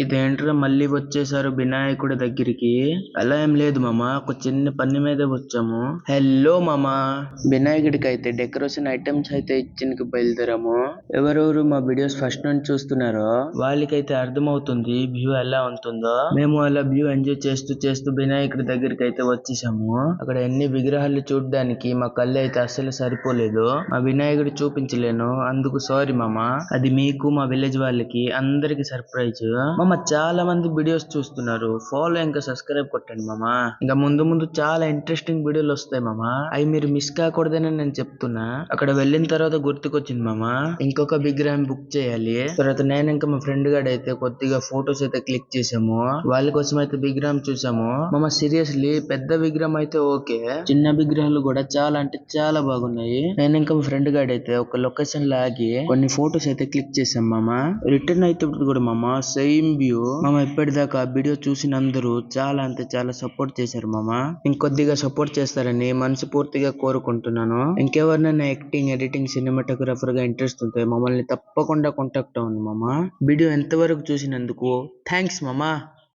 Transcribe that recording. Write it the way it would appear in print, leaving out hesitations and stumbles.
ఇదేంట్రా మళ్ళీ వచ్చేసారు వినాయకుడి దగ్గరికి? అలా ఏం లేదు మామ, ఒక చిన్న పని మీద వచ్చాము. హలో మామ, వినాయకుడికి అయితే డెకరేషన్ ఐటమ్స్ అయితే ఇచ్చిందికి బయలుదేరాము. ఎవరెవరు మా వీడియోస్ ఫస్ట్ నుంచి చూస్తున్నారో వాళ్ళకైతే అర్థమవుతుంది వ్యూ ఎలా ఉంటుందో. మేము అలా వ్యూ ఎంజాయ్ చేస్తూ చేస్తూ వినాయకుడి దగ్గరికి అయితే వచ్చేసాము. అక్కడ ఎన్ని విగ్రహాలు చూడడానికి మా కళ్ళు అయితే అస్సలు సరిపోలేదు. మా వినాయకుడు చూపించలేను, అందుకు సారీ మామ. అది మీకు, మా విలేజ్ వాళ్ళకి అందరికి సర్ప్రైజ్. మామ చాలా మంది వీడియోస్ చూస్తున్నారు, ఫాలో ఇంకా సబ్స్క్రైబ్ కొట్టండి మామ. ఇంకా ముందు ముందు చాలా ఇంట్రెస్టింగ్ వీడియోలు వస్తాయి మామ, అవి మీరు మిస్ కాకూడదని నేను చెప్తున్నా. అక్కడ వెళ్ళిన తర్వాత గుర్తుకొచ్చింది మామ, ఇంకొక విగ్రహం బుక్ చేయాలి. తర్వాత నేను ఇంకా మా ఫ్రెండ్ గాడు అయితే కొద్దిగా ఫొటోస్ అయితే క్లిక్ చేసాము. వాళ్ళ కోసం అయితే విగ్రహం చూసాము మామ. సీరియస్లీ పెద్ద విగ్రహం అయితే ఓకే, చిన్న విగ్రహాలు కూడా చాలా అంటే చాలా బాగున్నాయి. నేను ఇంకా మా ఫ్రెండ్ గాడు అయితే ఒక లొకేషన్ లాగి కొన్ని ఫొటోస్ అయితే క్లిక్ చేసాం మామ. రిటర్న్ అయితే కూడా మామ సేమ్ వ్యూ మామ. ఇప్పటిదాకా ఆ వీడియో చూసిన అందరూ చాలా అంటే చాలా సపోర్ట్ చేశారు మామ. ఇంకొద్దిగా సపోర్ట్ చేస్తారని మనస్ఫూర్తిగా కోరుకుంటున్నాను. ఇంకెవరినైనా యాక్టింగ్, ఎడిటింగ్, సినిమాటోగ్రాఫర్ గా ఇంట్రెస్ట్ ఉంటే మమ్మల్ని తప్పకుండా కాంటాక్ట్ అవ్వండి మామ. వీడియో ఎంతవరకు చూసినందుకు థ్యాంక్స్ మామ.